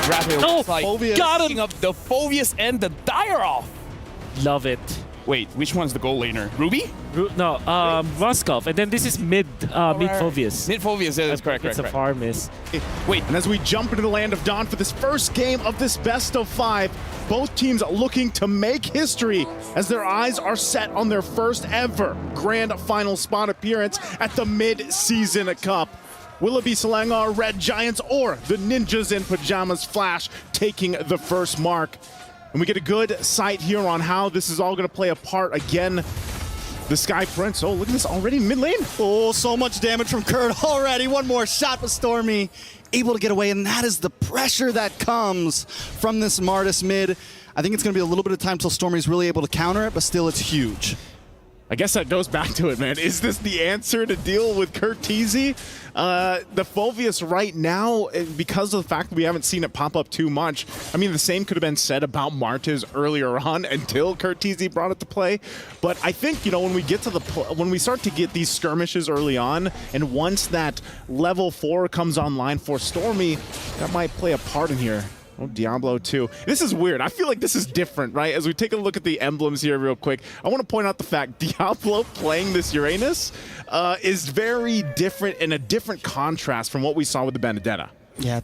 Rapid Phoveus. got him up the Phoveus and the Dire-off. Love it. Wait, which one's the goal laner? Ruby? No, Moskov. And then this is mid Phoveus. Mid Phoveus, yeah, that's correct. It's a far miss. Wait, And as we jump into the Land of Dawn for this first game of this best of 5, both teams looking to make history as their eyes are set on their first ever grand final spot appearance at the Mid-Season Cup. Will it be Selangor Red Giants or the Ninjas in Pajamas Flash taking the first mark? And we get a good sight here on how this is all going to play a part again. The Sky Prince, oh, look at this already mid lane. Oh, so much damage from Kurt already. One more shot for Stormy, able to get away, and that is the pressure that comes from this Martis mid. I think it's going to be a little bit of time till Stormy's really able to counter it, but still it's huge. I guess that goes back to it, man. Is this the answer to deal with Kurt Teasy? The Phoveus right now, because of the fact that we haven't seen it pop up too much, I mean, the same could have been said about Martez earlier on until Kurt Teasy brought it to play. But I think, you know, when we get to when we start to get these skirmishes early on, and once that level 4 comes online for Stormy, that might play a part in here. Oh, Diablo 2. This is weird. I feel like this is different, right? As we take a look at the emblems here real quick, I want to point out the fact Diablo playing this Uranus is very different and a different contrast from what we saw with the Benedetta. Yeah,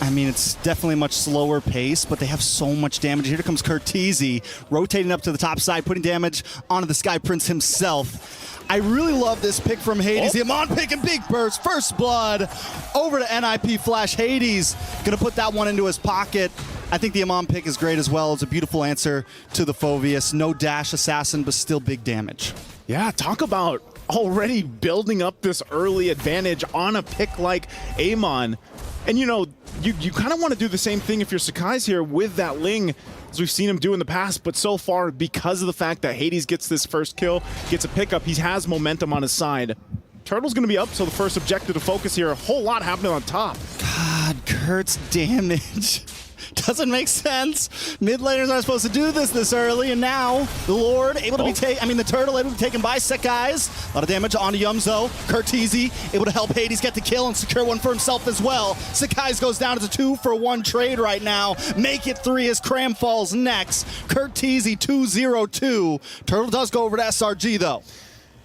I mean, it's definitely a much slower pace, but they have so much damage. Here comes Kurtizi, rotating up to the top side, putting damage onto the Sky Prince himself. I really love this pick from Hades. The Amon pick and big burst, first blood, over to NIP Flash. Hades gonna put that one into his pocket. I think the Amon pick is great as well. It's a beautiful answer to the Phoveus. No dash assassin, but still big damage. Yeah, talk about already building up this early advantage on a pick like Amon. And you know, you kind of want to do the same thing if you're Sakai's here with that Ling, as we've seen him do in the past, but so far, because of the fact that Hades gets this first kill, gets a pickup, he has momentum on his side. Turtle's going to be up, so the first objective to focus here, a whole lot happening on top. God, Kurt's damage doesn't make sense. Mid laners aren't supposed to do this early, and now the Lord able to be the Turtle able to be taken by Sekai's. A lot of damage onto Yumzo. Kurtizi able to help Hades get the kill and secure one for himself as well. Sekai's goes down to 2-for-1 trade right now. Make it 3 as Cram falls next. Kurtizi 2-0-2. Turtle does go over to SRG though.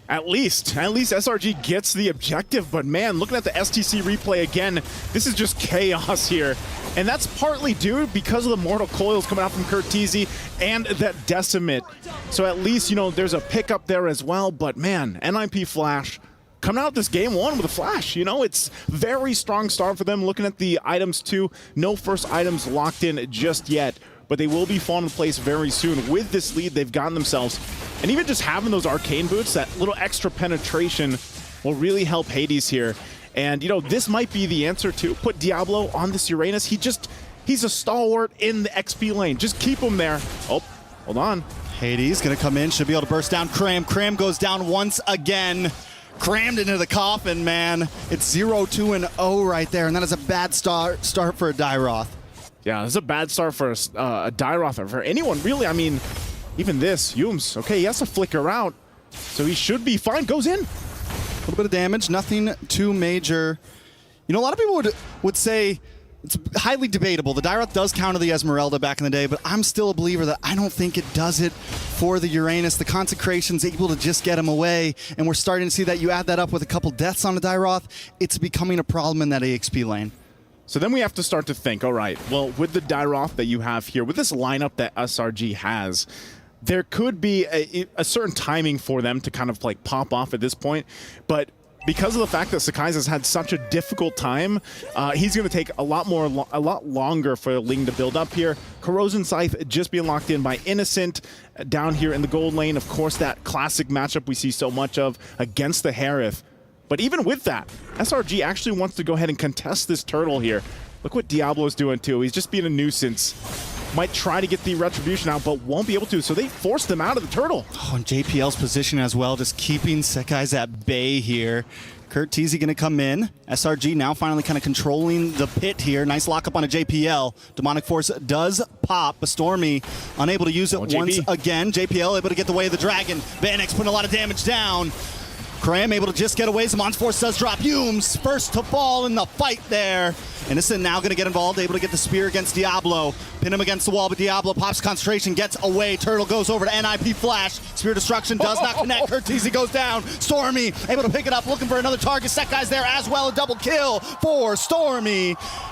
At least SRG gets the objective, but man, looking at the STC replay again, this is just chaos here. And that's partly due because of the Mortal Coils coming out from Kurtizi and that Decimate. So at least, you know, there's a pickup there as well, but man, NIP Flash coming out this game 1 with a Flash. You know, it's very strong start for them. Looking at the items too, no first items locked in just yet, but they will be falling into place very soon. With this lead they've gotten themselves, and even just having those arcane boots, that little extra penetration will really help Hades here. And you know, this might be the answer to put Diablo on this Uranus. He's a stalwart in the XP lane. Just keep him there. Oh, hold on. Hades gonna come in, should be able to burst down Cram. Cram goes down once again. Crammed into the coffin, man. It's 0-2-0 right there, and that is a bad start for a Dairoth. Yeah, this is a bad start for a Dairoth, or for anyone really. I mean, even this, Yums, okay, he has to flicker out, so he should be fine. Goes in. A little bit of damage, nothing too major. You know, a lot of people would say it's highly debatable. The Dairoth does counter the Esmeralda back in the day, but I'm still a believer that I don't think it does it for the Uranus. The Consecration's able to just get him away, and we're starting to see that. You add that up with a couple deaths on the Dairoth, it's becoming a problem in that AXP lane. So then we have to start to think, all right, well, with the Dairoth that you have here, with this lineup that SRG has, there could be a certain timing for them to kind of like pop off at this point, but because of the fact that Sakai's has had such a difficult time, he's going to take a lot longer for Ling to build up here. Corrosion Scythe just being locked in by Innocent down here in the gold lane. Of course, that classic matchup we see so much of against the Harith. But even with that, SRG actually wants to go ahead and contest this turtle here. Look what Diablo's doing too. He's just being a nuisance. Might try to get the retribution out, but won't be able to, so they forced them out of the turtle. Oh, and JPL's position as well, just keeping Sekai's at bay here. Kurt Teasy gonna come in. SRG now finally kind of controlling the pit here. Nice lockup on a JPL. Demonic Force does pop, but Stormy unable to use it once again. JPL able to get the way of the dragon. Vanex putting a lot of damage down. Cram able to just get away. Zamon's Force does drop. Humes first to fall in the fight there. Innocent now going to get involved, able to get the spear against Diablo. Pin him against the wall, but Diablo pops concentration, gets away. Turtle goes over to NIP Flash. Spear destruction does not connect. Curteezy goes down. Stormy able to pick it up, looking for another target. Set guy's there as well. A double kill for Stormy.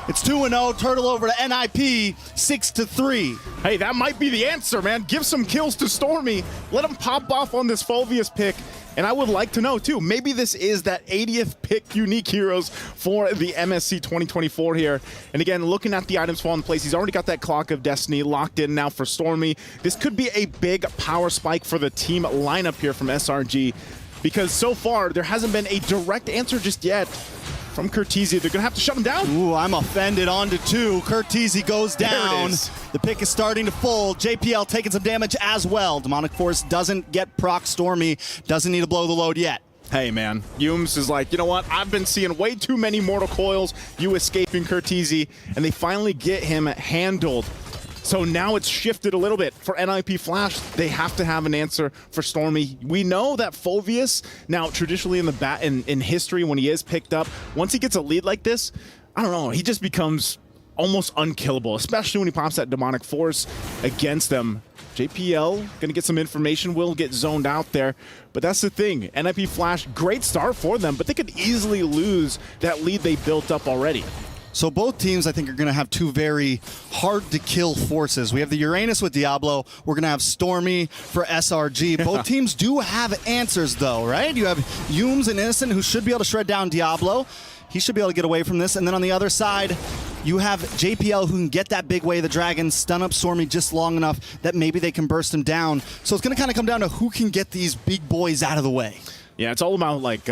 It's 2-0. Turtle over to NIP, 6-3. Hey, that might be the answer, man. Give some kills to Stormy. Let him pop off on this Fulvius pick. And I would like to know, too, maybe this is that 80th pick unique heroes for the MSC 2024 here. And again, looking at the items fall in place, he's already got that Clock of Destiny locked in now for Stormy. This could be a big power spike for the team lineup here from SRG, because so far there hasn't been a direct answer just yet from Curteezy. They're going to have to shut him down. Ooh, I'm offended. On to 2. Curteezy goes down. The pick is starting to fold. JPL taking some damage as well. Demonic Force doesn't get proc Stormy. Doesn't need to blow the load yet. Hey, man. Humes is like, you know what? I've been seeing way too many Mortal Coils. You escaping Curteezy. And they finally get him handled. So now it's shifted a little bit for NIP Flash. They have to have an answer for Stormy. We know that Fulvius, now traditionally in the in history when he is picked up, once he gets a lead like this, I don't know, he just becomes almost unkillable, especially when he pops that Demonic Force against them. JPL gonna get some information, will get zoned out there, but that's the thing. NIP Flash, great start for them, but they could easily lose that lead they built up already. So both teams, I think, are going to have two very hard-to-kill forces. We have the Uranus with Diablo. We're going to have Stormy for SRG. Both teams do have answers, though, right? You have Humes and Innocent, who should be able to shred down Diablo. He should be able to get away from this. And then on the other side, you have JPL, who can get that big way of the dragon, stun up Stormy just long enough that maybe they can burst him down. So it's going to kind of come down to who can get these big boys out of the way. Yeah, it's all about, like,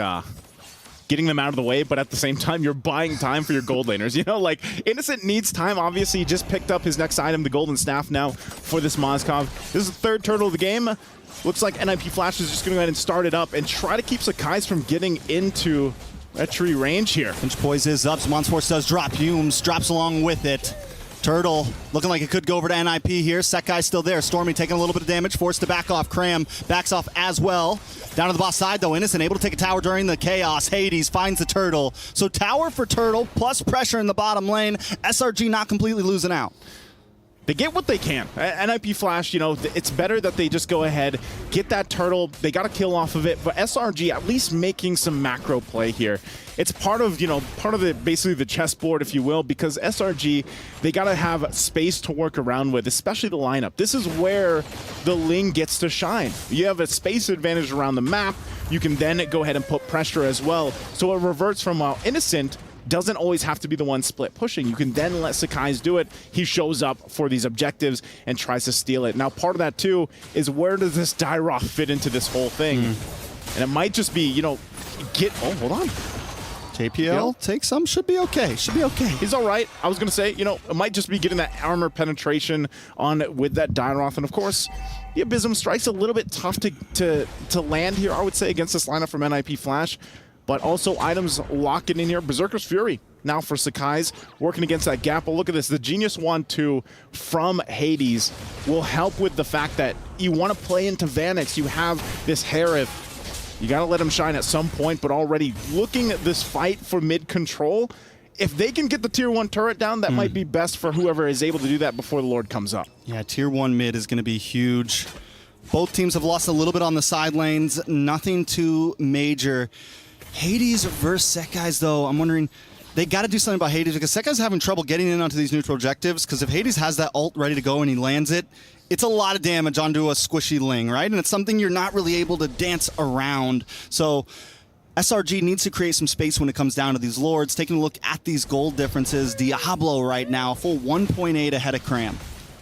getting them out of the way, but at the same time, you're buying time for your gold laners. You know, like, Innocent needs time. Obviously, he just picked up his next item, the Golden Staff, now for this Mozkov. This is the third turtle of the game. Looks like NIP Flash is just going to go ahead and start it up and try to keep Sakai's from getting into that tree range here. Pinch Poise is up. Zamon's Force does drop. Humes drops along with it. Turtle looking like it could go over to NIP here. Sekai's still there. Stormy taking a little bit of damage, forced to back off. Cram backs off as well. Down to the boss side, though. Innocent able to take a tower during the chaos. Hades finds the Turtle. So tower for Turtle, plus pressure in the bottom lane. SRG not completely losing out. They get what they can. NIP Flash, you know, it's better that they just go ahead, get that turtle. They got a kill off of it, but SRG at least making some macro play here. It's part of, you know, basically the chessboard, if you will, because SRG, they got to have space to work around with, especially the lineup. This is where the Ling gets to shine. You have a space advantage around the map. You can then go ahead and put pressure as well. So it reverts from Innocent doesn't always have to be the one split pushing. You can then let Sakai's do it. He shows up for these objectives and tries to steal it. Now, part of that, too, is where does this Dyroth fit into this whole thing? And it might just be, you know, oh, hold on. JPL take some, should be okay. Should be okay. He's all right. I was going to say, you know, it might just be getting that armor penetration on with that Dyroth. And, of course, the Abysm Strike's a little bit tough to land here, I would say, against this lineup from NIP Flash. But also items locking in here. Berserker's Fury now for Sakai's, working against that gap. But look at this. The Genius Wand 2 from Hades will help with the fact that you want to play into Vanix. You have this Harith. You got to let him shine at some point, but already looking at this fight for mid control, if they can get the tier 1 turret down, that might be best for whoever is able to do that before the Lord comes up. Yeah, tier 1 mid is going to be huge. Both teams have lost a little bit on the side lanes. Nothing too major. Hades versus Sekai's, though, I'm wondering, they got to do something about Hades because Sekai's having trouble getting in onto these neutral objectives, because if Hades has that ult ready to go and he lands it, it's a lot of damage onto a squishy Ling, right? And it's something you're not really able to dance around. So SRG needs to create some space when it comes down to these Lords. Taking a look at these gold differences, Diablo right now, full 1.8 ahead of Cram.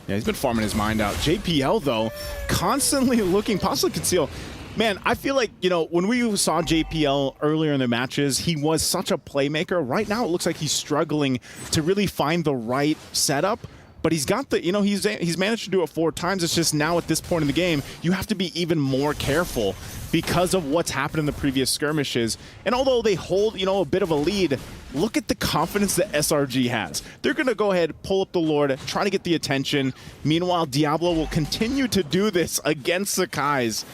Yeah, he's been farming his mind out. JPL, though, constantly looking, possibly conceal. Man, I feel like, you know, when we saw JPL earlier in the matches, he was such a playmaker. Right now, it looks like he's struggling to really find the right setup. But he's got the, you know, he's managed to do it 4 times. It's just now at this point in the game, you have to be even more careful because of what's happened in the previous skirmishes. And although they hold, you know, a bit of a lead, look at the confidence that SRG has. They're going to go ahead, pull up the Lord, try to get the attention. Meanwhile, Diablo will continue to do this against Sakai's.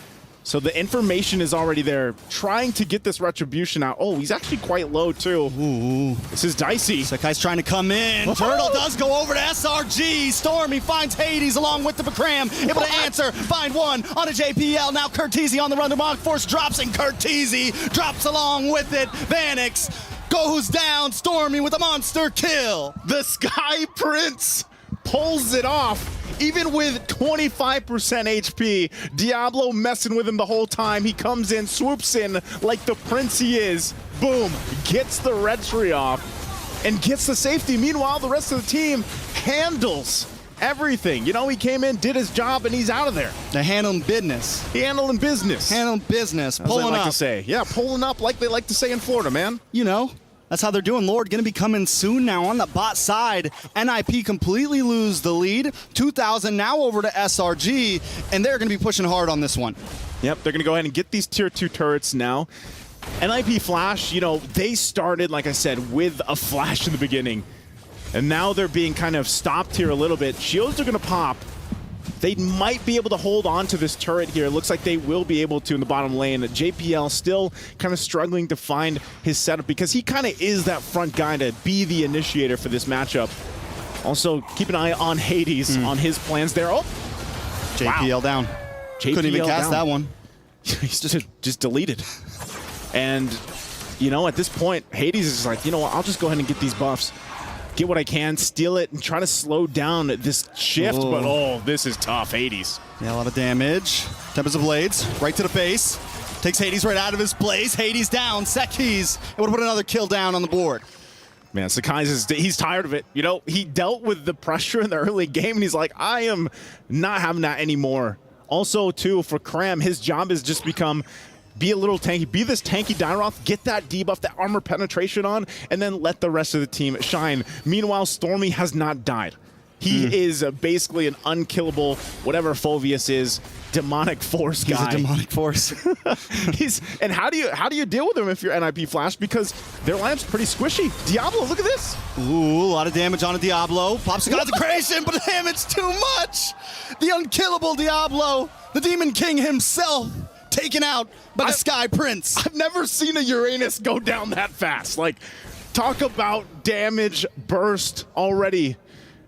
So the information is already there, trying to get this retribution out. Oh, he's actually quite low too. Ooh. This is dicey. Sakai's trying to come in. Turtle does go over to SRG. Stormy finds Hades along with the Bakram. Able to answer. Find one on a JPL. Now Curteezy on the run. The Monk Force drops and Curteezy drops along with it. Vanix goes down. Stormy with a monster kill. The Sky Prince pulls it off. Even with 25% HP, Diablo messing with him the whole time. He comes in, swoops in like the prince he is. Boom, gets the retry off and gets the safety. Meanwhile, the rest of the team handles everything. You know, he came in, did his job, and he's out of there. They're handling business. He handling business. Handling business. As Pulling they like up. to say. Yeah, pulling up like they like to say in Florida, man. You know, that's how they're doing. Lord going to be coming soon now on the bot side. NIP completely lose the lead. 2,000 now over to SRG, and they're going to be pushing hard on this one. Yep, they're going to go ahead and get these tier 2 turrets now. NIP Flash, you know, they started, like I said, with a flash in the beginning. And now they're being kind of stopped here a little bit. Shields are going to pop. They might be able to hold on to this turret here. It looks like they will be able to in the bottom lane. JPL still kind of struggling to find his setup because he kind of is that front guy to be the initiator for this matchup. Also, keep an eye on Hades on his plans there. Oh, JPL down. JPL Couldn't even cast down. that one. He's just deleted. And, you know, at this point, Hades is like, you know what, I'll just go ahead and get these buffs. Get what I can, steal it, and try to slow down this shift. Oh. But, oh, this is tough, Hades. Yeah, a lot of damage. Tempest of Blades, right to the face. Takes Hades right out of his place. Hades down. Sekis able to put another kill down on the board. Man, Sakai's he's tired of it. You know, he dealt with the pressure in the early game, and he's like, I am not having that anymore. Also, too, for Cram, his job has just become be a little tanky, be this tanky Dairoth, get that debuff, that armor penetration on, and then let the rest of the team shine. Meanwhile, Stormy has not died. He is basically an unkillable, whatever Phoveus is, demonic force guy. He's a demonic force. And how do you deal with him if you're NIP Flash? Because their lineup's pretty squishy. Diablo, look at this. Ooh, a lot of damage on a Diablo. Pops a consecration, but damage too much. The unkillable Diablo, the Demon King himself, taken out by the Sky Prince. I've never seen a Uranus go down that fast. Like, talk about damage burst already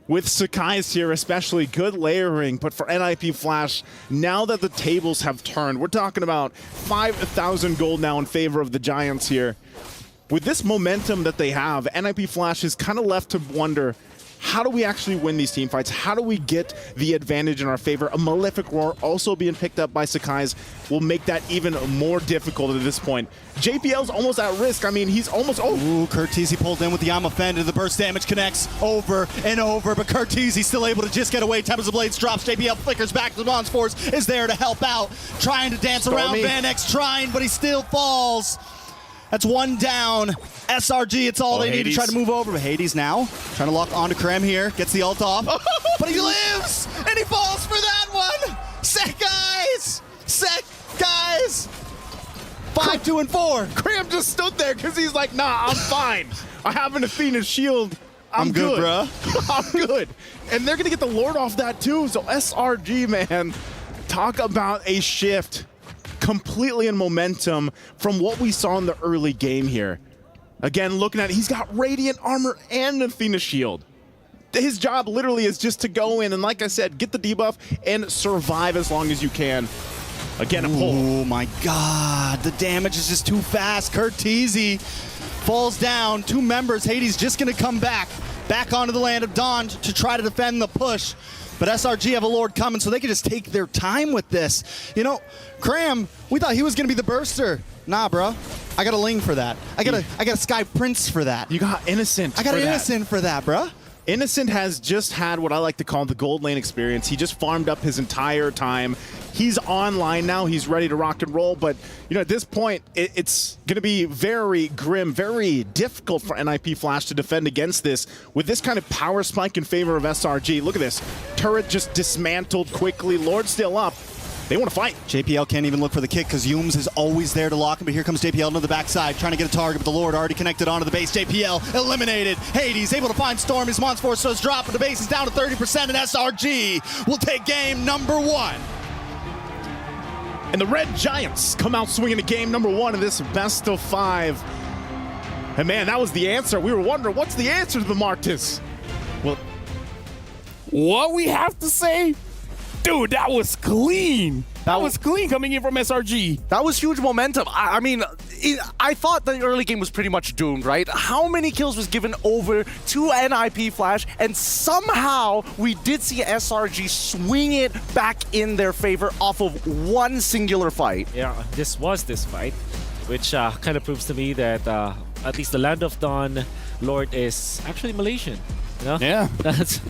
with Sakai's here, especially good layering. But for NIP Flash, now that the tables have turned, we're talking about 5,000 gold now in favor of the Giants here. With this momentum that they have, NIP Flash is kind of left to wonder, how do we actually win these team fights? How do we get the advantage in our favor? A Malefic Roar also being picked up by Sakai's will make that even more difficult at this point. JPL's almost at risk. I mean, he's almost... Oh. Ooh, Curteezy pulled in with the Amma Fend, and the burst damage connects over and over, but Curteezy still able to just get away. Tempest of Blades drops. JPL flickers back. The Mons Force is there to help out. Trying to dance around Vanix, trying, but he still falls. That's one down. SRG, it's all they need to try to move over. But Hades now trying to lock onto Krem here. Gets the ult off. But he lives! And he falls for that one! Sekis! Sekis! 5, 2, and 4. Cram just stood there because he's like, nah, I'm fine. I have an Athena shield. I'm good, bro. I'm good. And they're going to get the Lord off that too. So SRG, man, talk about a shift completely in momentum from what we saw in the early game here. Again, looking at it, he's got Radiant Armor and Athena Shield. His job literally is just to go in and, like I said, get the debuff and survive as long as you can. Again, a pull. Oh my god, the damage is just too fast. Curteezy falls down. 2 members. Hades just gonna come back onto the Land of Dawn to try to defend the push. But SRG have a Lord coming, so they can just take their time with this. You know, Cram, we thought he was gonna be the burster. Nah, bro. I got a Ling for that. I got a Sky Prince for that. You got Innocent. I got an Innocent for that, bro. Innocent has just had what I like to call the gold lane experience. He just farmed up his entire time. He's online now. He's ready to rock and roll. But, you know, at this point, it's going to be very grim, very difficult for NIP Flash to defend against this. With this kind of power spike in favor of SRG. Look at this. Turret just dismantled quickly. Lord still up. They want to fight. JPL can't even look for the kick because Yums is always there to lock him, but here comes JPL to the backside, trying to get a target, but the Lord already connected onto the base. JPL eliminated. Hades able to find Storm. His Mons Force does drop, but the base is down to 30%, and SRG will take game number 1. And the Red Giants come out swinging to game number 1 of this best of 5. And man, that was the answer. We were wondering, what's the answer to the Marctus? Well, What we have to say? Dude, that was clean. That was clean coming in from SRG. That was huge momentum. I mean, I thought the early game was pretty much doomed, right? How many kills was given over to NIP Flash, and somehow we did see SRG swing it back in their favor off of one singular fight. Yeah, this fight, which kind of proves to me that at least the Land of Dawn Lord is actually Malaysian. You know? Yeah. That's.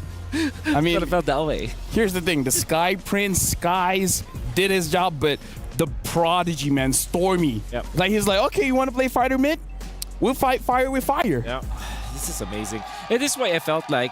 I mean, Could have felt that way. here's the thing. The Sky Prince, Skies, did his job, but the Prodigy, man, Stormy. Yep. Like, he's like, okay, you want to play fighter mid? We'll fight fire with fire. Yeah, this is amazing. And this is why I felt like